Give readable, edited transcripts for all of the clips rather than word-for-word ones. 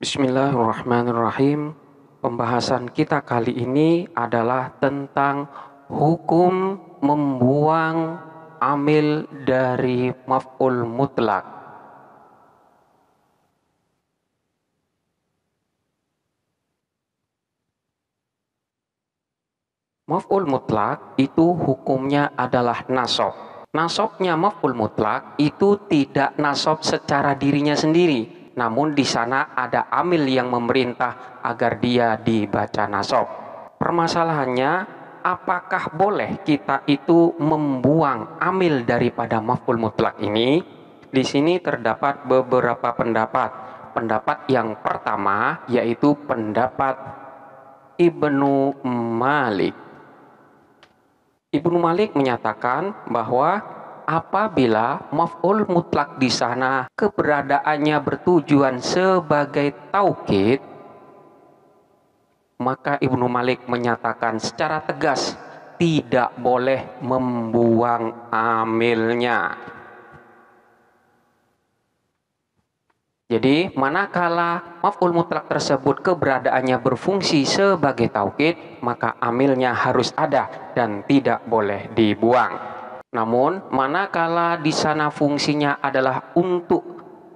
Bismillahirrahmanirrahim. Pembahasan kita kali ini adalah tentang hukum membuang amil dari maf'ul mutlak. Maf'ul mutlak itu hukumnya adalah nasab. Nasabnya maf'ul mutlak itu tidak nasab secara dirinya sendiri. Namun di sana ada amil yang memerintah agar dia dibaca nasab. Permasalahannya, apakah boleh kita itu membuang amil daripada maf'ul mutlak ini? Di sini terdapat beberapa pendapat. Pendapat yang pertama yaitu pendapat Ibnu Malik. Ibnu Malik menyatakan bahwa apabila maf'ul mutlak di sana keberadaannya bertujuan sebagai taukid, maka Ibnu Malik menyatakan secara tegas tidak boleh membuang amilnya. Jadi manakala maf'ul mutlak tersebut keberadaannya berfungsi sebagai taukid, maka amilnya harus ada dan tidak boleh dibuang. Namun manakala di sana fungsinya adalah untuk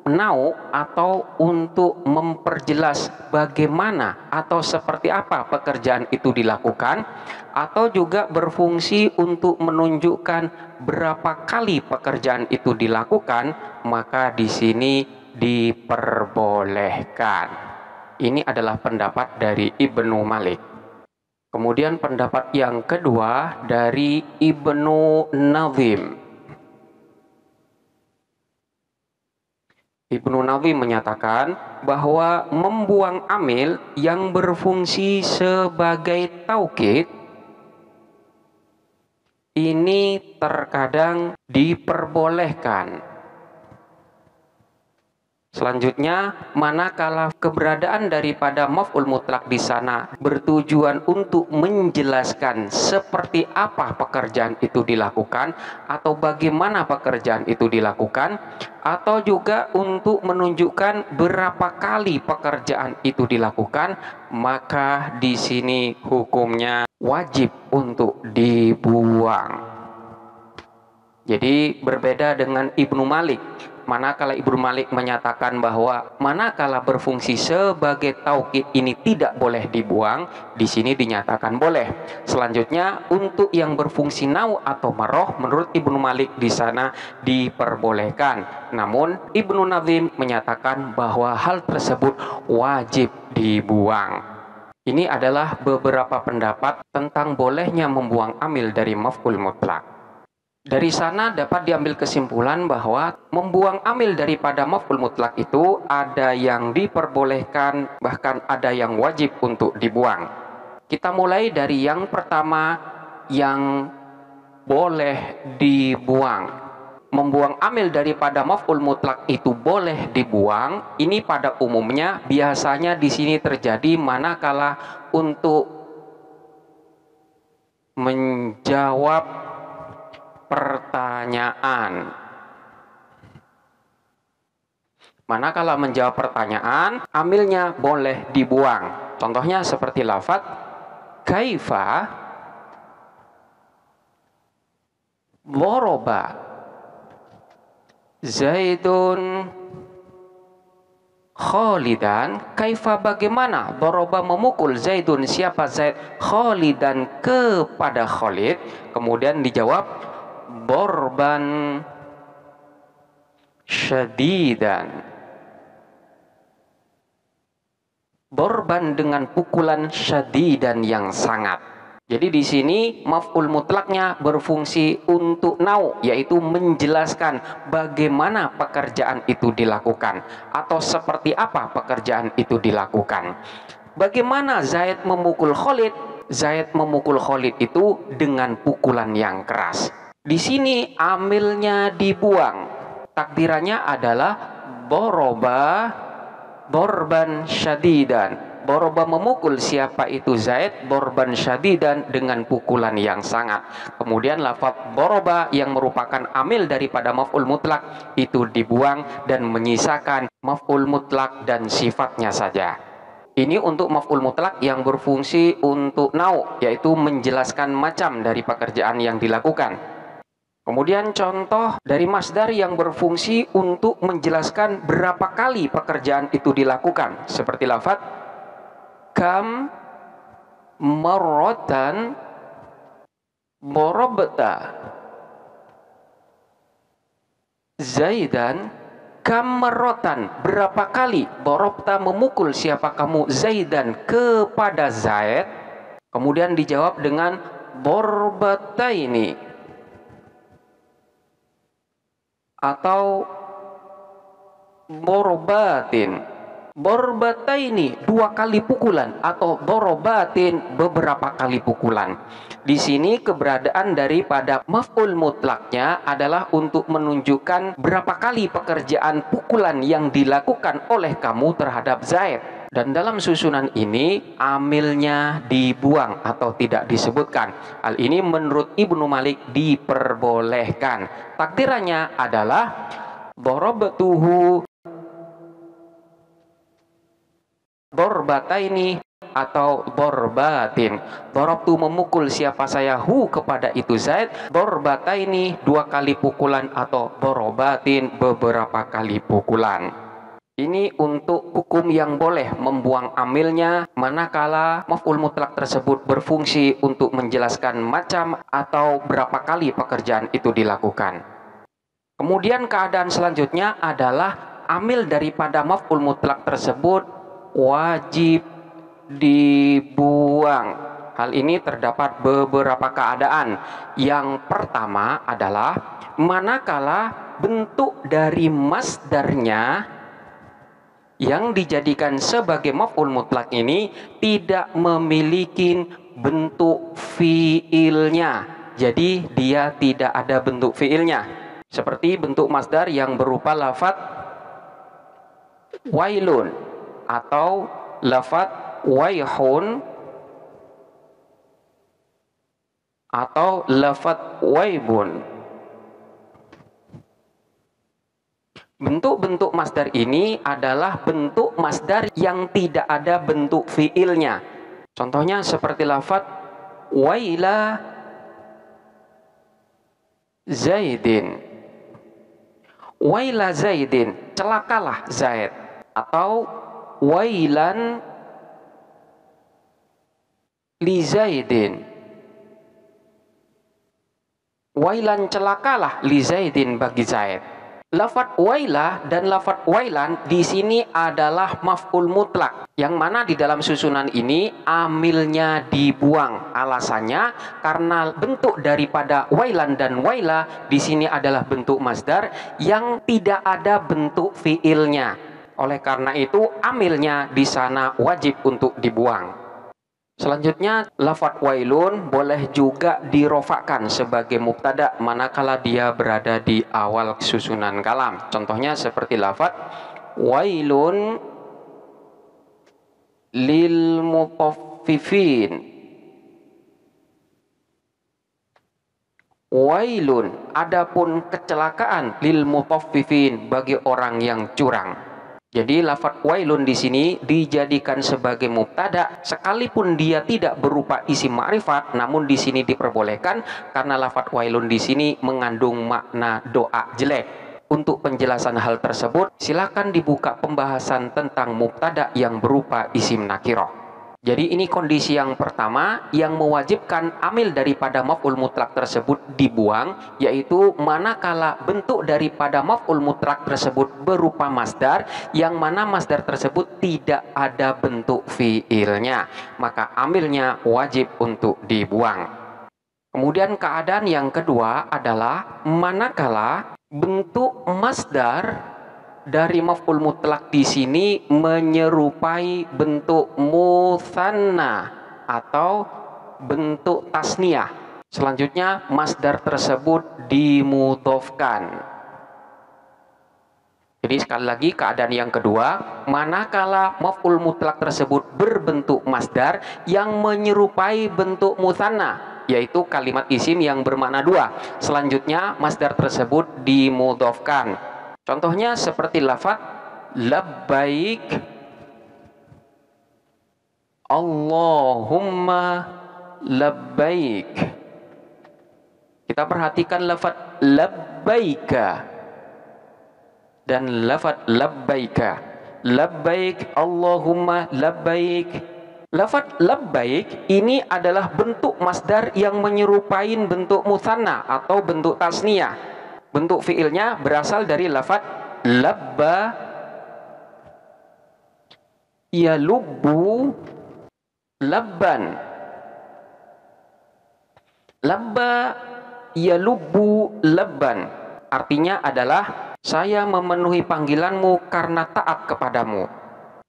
menau atau untuk memperjelas bagaimana atau seperti apa pekerjaan itu dilakukan, atau juga berfungsi untuk menunjukkan berapa kali pekerjaan itu dilakukan, maka di sini diperbolehkan. Ini adalah pendapat dari Ibnu Malik. Kemudian pendapat yang kedua dari Ibnu Nazim. Ibnu Nazim menyatakan bahwa membuang amil yang berfungsi sebagai taukid ini terkadang diperbolehkan. Selanjutnya, manakala keberadaan daripada maf'ul mutlak di sana bertujuan untuk menjelaskan seperti apa pekerjaan itu dilakukan atau bagaimana pekerjaan itu dilakukan, atau juga untuk menunjukkan berapa kali pekerjaan itu dilakukan, maka di sini hukumnya wajib untuk dibuang. Jadi berbeda dengan Ibnu Malik. Manakala Ibnu Malik menyatakan bahwa manakala berfungsi sebagai taukid ini tidak boleh dibuang, di sini dinyatakan boleh. Selanjutnya untuk yang berfungsi nau atau maroh, menurut Ibnu Malik di sana diperbolehkan. Namun Ibnu Nazim menyatakan bahwa hal tersebut wajib dibuang. Ini adalah beberapa pendapat tentang bolehnya membuang amil dari maf'ul mutlak. Dari sana dapat diambil kesimpulan bahwa membuang amil daripada maf'ul mutlak itu ada yang diperbolehkan, bahkan ada yang wajib untuk dibuang. Kita mulai dari yang pertama yang boleh dibuang. Membuang amil daripada maf'ul mutlak itu boleh dibuang. Ini pada umumnya biasanya di sini terjadi manakala untuk menjawab pertanyaan. Manakala menjawab pertanyaan, amilnya boleh dibuang. Contohnya seperti lafaz kaifa dhoroba Zaidun Khalidan. Kaifa bagaimana dhoroba memukul Zaidun, siapa Zaid, Khalidan kepada Khalid. Kemudian dijawab dorban syadidan. Dorban dengan pukulan syadidan yang sangat. Jadi di sini maf'ul mutlaknya berfungsi untuk nau, yaitu menjelaskan bagaimana pekerjaan itu dilakukan atau seperti apa pekerjaan itu dilakukan. Bagaimana Zaid memukul Khalid? Zaid memukul Khalid itu dengan pukulan yang keras. Di sini amilnya dibuang. Takdirannya adalah doroba dorban syadidan. Doroba memukul siapa itu Zaid, dorban syadidan, dengan pukulan yang sangat. Kemudian lafaz doroba yang merupakan amil daripada maf'ul mutlak itu dibuang dan menyisakan maf'ul mutlak dan sifatnya saja. Ini untuk maf'ul mutlak yang berfungsi untuk nau, yaitu menjelaskan macam dari pekerjaan yang dilakukan. Kemudian contoh dari masdar yang berfungsi untuk menjelaskan berapa kali pekerjaan itu dilakukan, seperti lafaz kam marratan darabta Zaidan. Kam marratan, berapa kali darabta memukul siapa kamu Zaidan kepada Zaid. Kemudian dijawab dengan darbataini atau darbatin. Darbataini, 2 kali pukulan, atau darabatin, beberapa kali pukulan. Di sini keberadaan daripada maf'ul mutlaknya adalah untuk menunjukkan berapa kali pekerjaan pukulan yang dilakukan oleh kamu terhadap Zaid. Dan dalam susunan ini amilnya dibuang atau tidak disebutkan. Hal ini menurut Ibnu Malik diperbolehkan. Takdirannya adalah darabtuhu darbataini atau darbatin. Darabtu memukul siapa saya hu kepada itu Zaid, darbataini 2 kali pukulan, atau darbatin beberapa kali pukulan. Ini untuk hukum yang boleh membuang amilnya manakala maf'ul mutlak tersebut berfungsi untuk menjelaskan macam atau berapa kali pekerjaan itu dilakukan. Kemudian keadaan selanjutnya adalah amil daripada maf'ul mutlak tersebut wajib dibuang. Hal ini terdapat beberapa keadaan. Yang pertama adalah manakala bentuk dari masdarnya yang dijadikan sebagai maf'ul mutlak ini tidak memiliki bentuk fiilnya. Jadi dia tidak ada bentuk fiilnya. Seperti bentuk masdar yang berupa lafaz wailun atau lafaz waihun atau lafaz waibun. Bentuk-bentuk masdar ini adalah bentuk masdar yang tidak ada bentuk fiilnya. Contohnya seperti lafaz waila Zaidin. Waila Zaidin, celakalah Zaid. Atau wailan li Zaidin. Wailan, celakalah li Zaidin, bagi Zaid. Lafaz waila dan lafaz wailan di sini adalah maf'ul mutlak, yang mana di dalam susunan ini amilnya dibuang. Alasannya karena bentuk daripada wailan dan waila di sini adalah bentuk masdar yang tidak ada bentuk fiilnya. Oleh karena itu amilnya di sana wajib untuk dibuang. Selanjutnya lafaz wailun boleh juga dirofakkan sebagai mubtada manakala dia berada di awal susunan kalam. Contohnya seperti lafaz wailun lil mutaffifin. Wailun, adapun kecelakaan, lil mutaffifin, bagi orang yang curang. Jadi lafaz wailun di sini dijadikan sebagai mubtada sekalipun dia tidak berupa isim ma'rifat, namun di sini diperbolehkan karena lafaz wailun di sini mengandung makna doa jelek. Untuk penjelasan hal tersebut, silakan dibuka pembahasan tentang mubtada yang berupa isim nakirah. Jadi ini kondisi yang pertama yang mewajibkan amil daripada maf'ul mutlak tersebut dibuang, yaitu manakala bentuk daripada maf'ul mutlak tersebut berupa masdar, yang mana masdar tersebut tidak ada bentuk fiilnya, maka amilnya wajib untuk dibuang. Kemudian keadaan yang kedua adalah manakala bentuk masdar dari maf'ul mutlak di sini menyerupai bentuk mutsanna atau bentuk tasniyah. Selanjutnya masdar tersebut dimudhofkan. Jadi sekali lagi keadaan yang kedua, manakala maf'ul mutlak tersebut berbentuk masdar yang menyerupai bentuk musanna, yaitu kalimat isim yang bermakna dua. Selanjutnya masdar tersebut dimudhofkan. Contohnya seperti lafaz labbaik Allahumma labbaik. Kita perhatikan lafaz labbaika dan lafaz labbaika. Labbaik Allahumma labbaik. Lafaz labbaik ini adalah bentuk masdar yang menyerupai bentuk musanna atau bentuk tasniyah. Bentuk fiilnya berasal dari lafaz labba yalubbu labban. Labba yalubbu labban artinya adalah saya memenuhi panggilanmu karena taat kepadamu.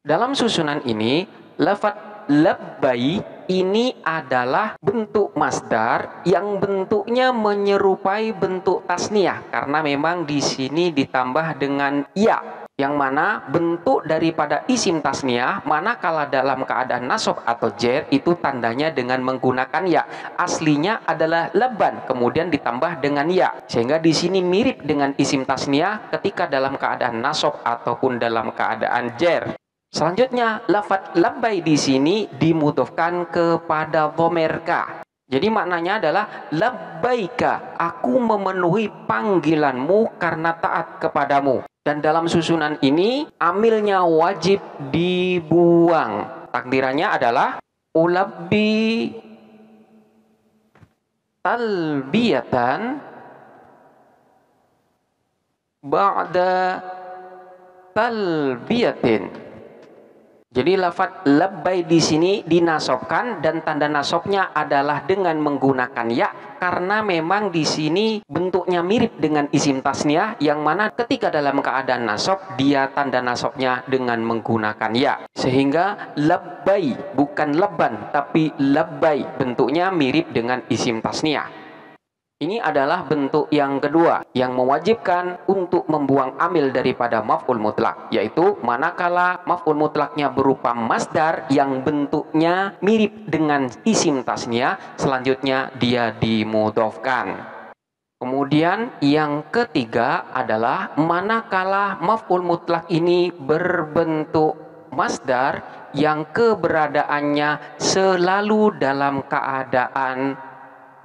Dalam susunan ini, lafaz labbai ini adalah bentuk masdar yang bentuknya menyerupai bentuk tasniyah karena memang di sini ditambah dengan ya, yang mana bentuk daripada isim tasniyah manakala dalam keadaan nasab atau jer itu tandanya dengan menggunakan ya. Aslinya adalah laban kemudian ditambah dengan ya, sehingga di sini mirip dengan isim tasniyah ketika dalam keadaan nasab ataupun dalam keadaan jer. Selanjutnya lafaz labbai di sini dimudhofkan kepada dhamir ka. Jadi maknanya adalah labbaika, aku memenuhi panggilanmu karena taat kepadamu. Dan dalam susunan ini amilnya wajib dibuang. Takdirannya adalah ulabbi talbiyatan ba'da talbiyatin. Jadi lafaz labbai di sini dinasobkan dan tanda nasobnya adalah dengan menggunakan ya karena memang di sini bentuknya mirip dengan isim tasniyah yang mana ketika dalam keadaan nasob dia tanda nasobnya dengan menggunakan ya, sehingga labbai bukan labban tapi labbai bentuknya mirip dengan isim tasniyah. Ini adalah bentuk yang kedua yang mewajibkan untuk membuang amil daripada maf'ul mutlak, yaitu manakala maf'ul mutlaknya berupa masdar yang bentuknya mirip dengan isim tasniyah, selanjutnya dia dimudhofkan. Kemudian yang ketiga adalah manakala maf'ul mutlak ini berbentuk masdar yang keberadaannya selalu dalam keadaan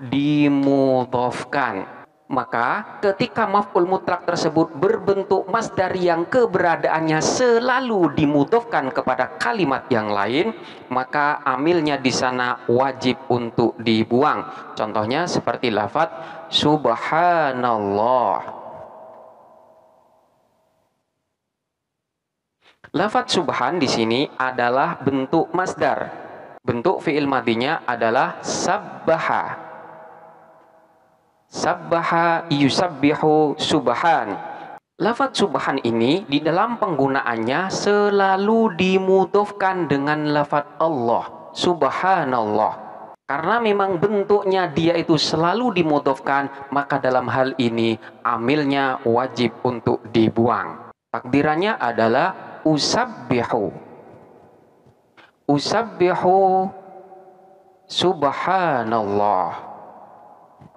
dimudhofkan. Maka ketika maf'ul mutlak tersebut berbentuk masdar yang keberadaannya selalu dimudhofkan kepada kalimat yang lain, maka amilnya di sana wajib untuk dibuang. Contohnya seperti lafaz subhanallah. Lafaz subhan di sini adalah bentuk masdar. Bentuk fi'il madinya adalah sabbaha. Sabbaha yusabbihu subhan. Lafaz subhan ini di dalam penggunaannya selalu dimudhofkan dengan lafaz Allah, subhanallah. Karena memang bentuknya dia itu selalu dimudhofkan, maka dalam hal ini amilnya wajib untuk dibuang. Takdirannya adalah usabbihu. Usabbihu subhanallah.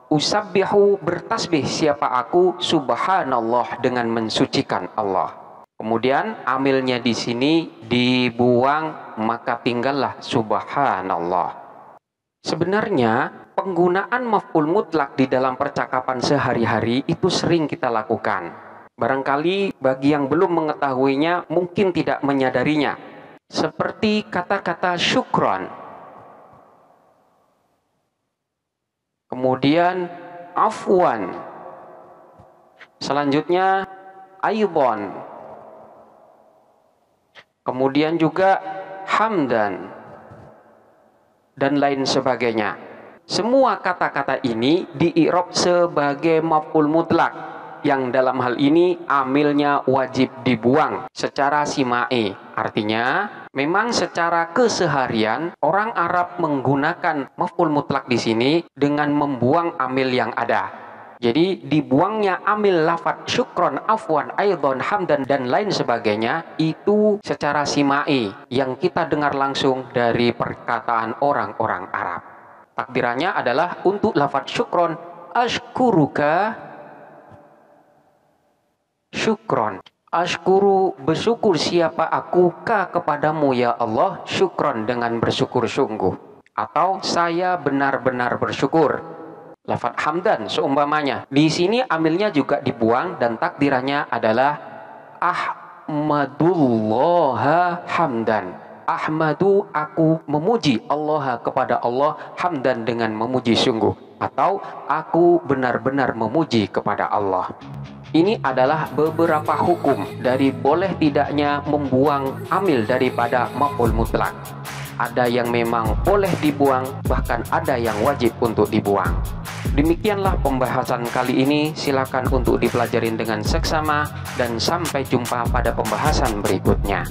Usabbihu bertasbih siapa aku, subhanallah dengan mensucikan Allah. Kemudian amilnya di sini dibuang, maka tinggallah subhanallah. Sebenarnya penggunaan maf'ul mutlak di dalam percakapan sehari-hari itu sering kita lakukan. Barangkali bagi yang belum mengetahuinya mungkin tidak menyadarinya. Seperti kata-kata syukran. Kemudian afwan. Selanjutnya aidon. Kemudian juga hamdan dan lain sebagainya. Semua kata-kata ini di-i'rab sebagai maf'ul mutlak yang dalam hal ini amilnya wajib dibuang secara simai. Artinya memang secara keseharian orang Arab menggunakan maf'ul mutlak di sini dengan membuang amil yang ada. Jadi dibuangnya amil lafadz syukron, afwan, aidon, hamdan, dan lain sebagainya itu secara simai yang kita dengar langsung dari perkataan orang-orang Arab. Takdirannya adalah untuk lafadz syukron, ashkuruka syukron. Ashkuru, bersyukur siapa aku ka kepadamu ya Allah, syukron, dengan bersyukur sungguh. Atau saya benar-benar bersyukur. Lafadz hamdan seumpamanya. Di sini amilnya juga dibuang dan takdirannya adalah ahmadullah hamdan. Ahmadu, aku memuji Allah kepada Allah, hamdan, dengan memuji sungguh. Atau aku benar-benar memuji kepada Allah. Ini adalah beberapa hukum dari boleh tidaknya membuang amil daripada maf'ul mutlak. Ada yang memang boleh dibuang, bahkan ada yang wajib untuk dibuang. Demikianlah pembahasan kali ini. Silakan untuk dipelajarin dengan seksama dan sampai jumpa pada pembahasan berikutnya.